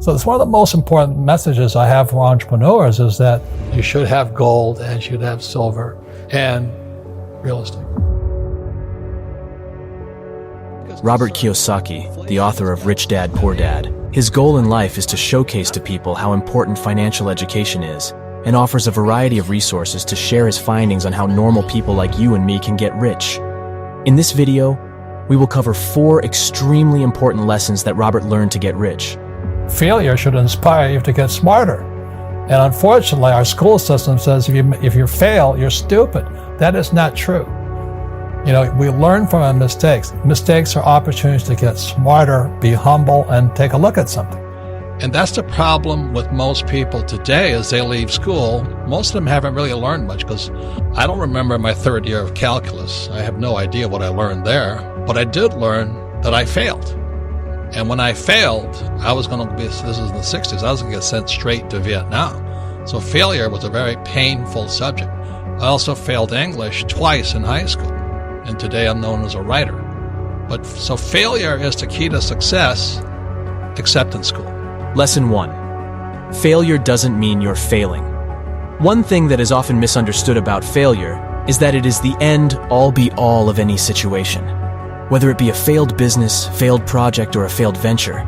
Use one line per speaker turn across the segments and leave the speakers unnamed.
So it's one of the most important messages I have for entrepreneurs is that you should have gold and you should have silver and real estate.
Robert Kiyosaki, the author of Rich Dad, Poor Dad, his goal in life is to showcase to people how important financial education is and offers a variety of resources to share his findings on how normal people like you and me can get rich. In this video, we will cover 4 extremely important lessons that Robert learned to get rich.
Failure should inspire you to get smarter. And unfortunately, our school system says if you fail, you're stupid. That is not true. You know, we learn from our mistakes. Mistakes are opportunities to get smarter, be humble, and take a look at something. And that's the problem with most people today as they leave school. Most of them haven't really learned much because I don't remember my 3rd year of calculus. I have no idea what I learned there, but I did learn that I failed. And when I failed, I was going to be, this is in the 60s, I was going to get sent straight to Vietnam. So failure was a very painful subject. I also failed English twice in high school, and today I'm known as a writer. But so failure is the key to success, except in school.
Lesson 1. Failure doesn't mean you're failing. One thing that is often misunderstood about failure is that it is the end all be all of any situation. Whether it be a failed business, failed project, or a failed venture,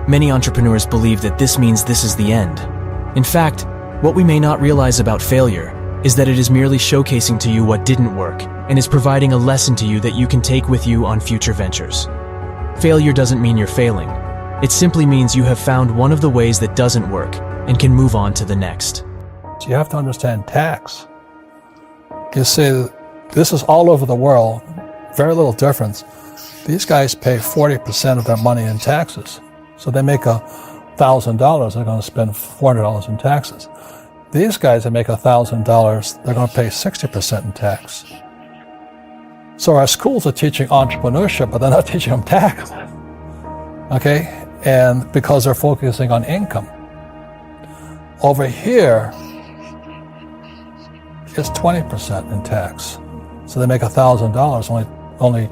many entrepreneurs believe that this means this is the end. In fact, what we may not realize about failure is that it is merely showcasing to you what didn't work and is providing a lesson to you that you can take with you on future ventures. Failure doesn't mean you're failing. It simply means you have found one of the ways that doesn't work and can move on to the next.
So you have to understand tax. You see, this is all over the world, very little difference. These guys pay 40% of their money in taxes. So they make $1,000, they're going to spend $400 in taxes. These guys that make $1,000, they're going to pay 60% in tax. So our schools are teaching entrepreneurship, but they're not teaching them tax. Okay? And because they're focusing on income. Over here, it's 20% in tax. So they make $1,000, only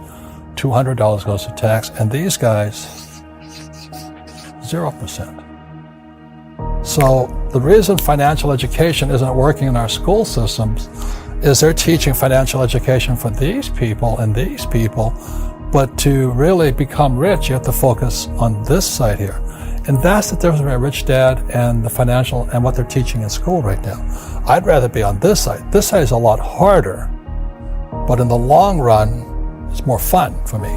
$200 goes to tax, and these guys, 0%. So the reason financial education isn't working in our school systems is they're teaching financial education for these people and these people, but to really become rich, you have to focus on this side here. And that's the difference between Rich Dad and the financial and what they're teaching in school right now. I'd rather be on this side. This side is a lot harder, but in the long run, it's more fun for me.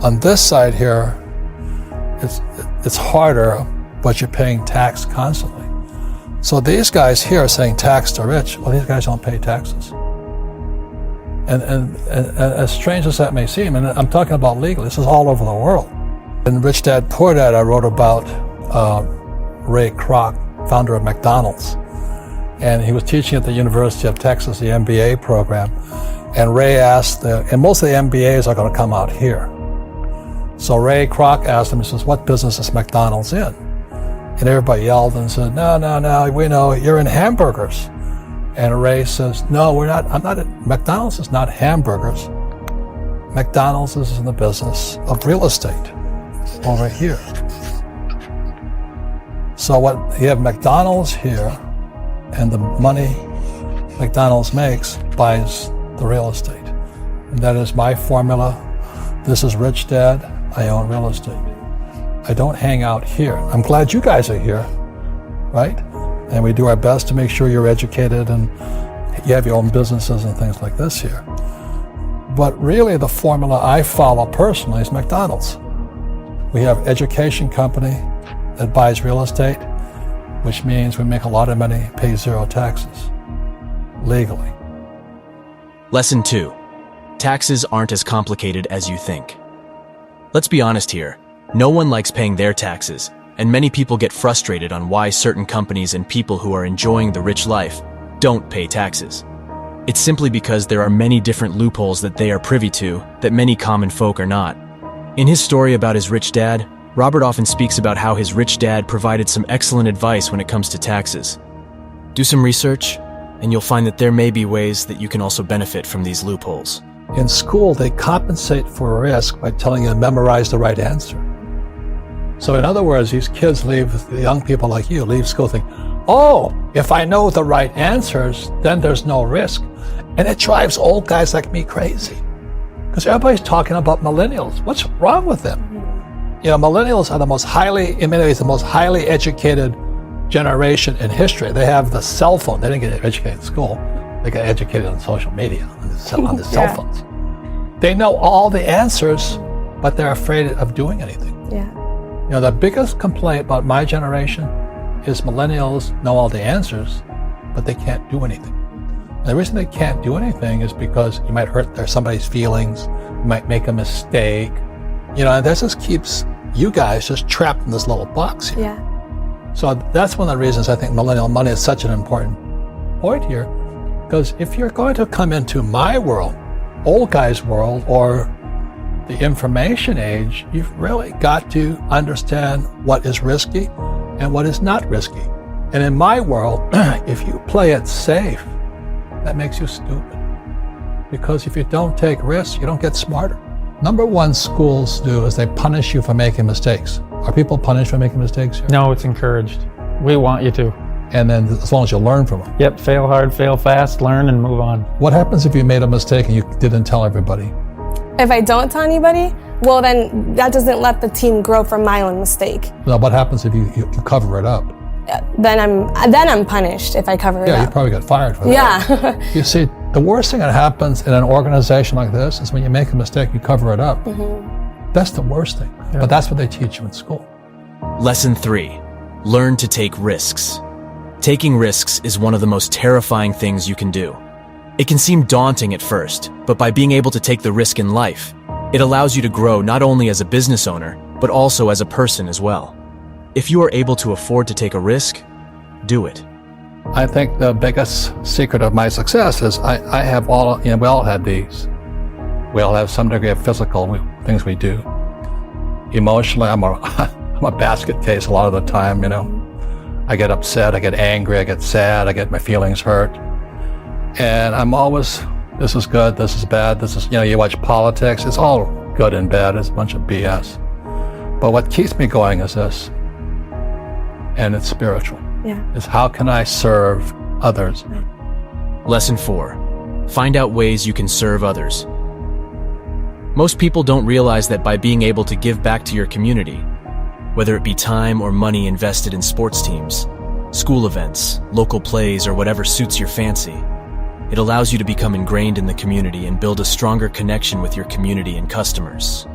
On this side here, it's harder, but you're paying tax constantly. So these guys here are saying tax to rich. Well, these guys don't pay taxes. And as strange as that may seem, and I'm talking about legally, this is all over the world. In Rich Dad, Poor Dad, I wrote about Ray Kroc, founder of McDonald's. And he was teaching at the University of Texas, the MBA program. And Ray asked, and most of the MBAs are going to come out here. So Ray Kroc asked him, he says, what business is McDonald's in? And everybody yelled and said, no, we know you're in hamburgers. And Ray says, no, we're not, McDonald's is not hamburgers. McDonald's is in the business of real estate over here. So you have McDonald's here, and the money McDonald's makes buys the real estate. And that is my formula. This is Rich Dad. I own real estate. I don't hang out here. I'm glad you guys are here, right? And we do our best to make sure you're educated and you have your own businesses and things like this here. But really the formula I follow personally is McDonald's. We have education company that buys real estate, which means we make a lot of money, pay 0 taxes, legally.
Lesson 2. Taxes aren't as complicated as you think. Let's be honest here. No one likes paying their taxes, and many people get frustrated on why certain companies and people who are enjoying the rich life don't pay taxes. It's simply because there are many different loopholes that they are privy to that many common folk are not. In his story about his rich dad, Robert often speaks about how his rich dad provided some excellent advice when it comes to taxes. Do some research, and you'll find that there may be ways that you can also benefit from these loopholes.
In school, they compensate for risk by telling you to memorize the right answer. So in other words, these kids leave, the young people like you, leave school thinking, oh, if I know the right answers, then there's no risk. And it drives old guys like me crazy. Because everybody's talking about millennials. What's wrong with them? You know, millennials are the most highly, in many ways, the most highly educated generation in history. They have the cell phone. They didn't get educated in school. They got educated on social media, on the cell phones. They know all the answers, but they're afraid of doing anything.
Yeah.
You know, the biggest complaint about my generation is millennials know all the answers, but they can't do anything. And the reason they can't do anything is because you might hurt somebody's feelings, you might make a mistake, you know, and that just keeps you guys just trapped in this little box here.
Yeah.
So that's one of the reasons I think millennial money is such an important point here, because if you're going to come into my world, old guy's world, or the information age, you've really got to understand what is risky and what is not risky. And in my world, if you play it safe, that makes you stupid. Because if you don't take risks, you don't get smarter. Number one schools do is they punish you for making mistakes. Are people punished for making mistakes here?
No, it's encouraged. We want you to.
And then as long as you learn from them.
Yep, fail hard, fail fast, learn, and move on.
What happens if you made a mistake and you didn't tell everybody?
If I don't tell anybody, well, then that doesn't let the team grow from my own mistake.
Now, what happens if you cover it up?
Then I'm punished if I cover it up.
Yeah, you probably got fired for that.
Yeah.
You see, the worst thing that happens in an organization like this is when you make a mistake, you cover it up. Mm-hmm. That's the worst thing. Yeah. But that's what they teach you in school.
Lesson 3. Learn to take risks. Taking risks is one of the most terrifying things you can do. It can seem daunting at first, but by being able to take the risk in life, it allows you to grow not only as a business owner, but also as a person as well. If you are able to afford to take a risk, do it.
I think the biggest secret of my success is I have all, we all have these. We all have some degree of physical things we do. Emotionally, I'm a basket case a lot of the time, you know. I get upset, I get angry, I get sad, I get my feelings hurt. And I'm always, this is good, this is bad, this is, you watch politics, it's all good and bad, it's a bunch of BS. But what keeps me going is this, and it's spiritual.
Yeah.
Is how can I serve others?
Lesson 4. Find out ways you can serve others. Most people don't realize that by being able to give back to your community, whether it be time or money invested in sports teams, school events, local plays, or whatever suits your fancy, it allows you to become ingrained in the community and build a stronger connection with your community and customers.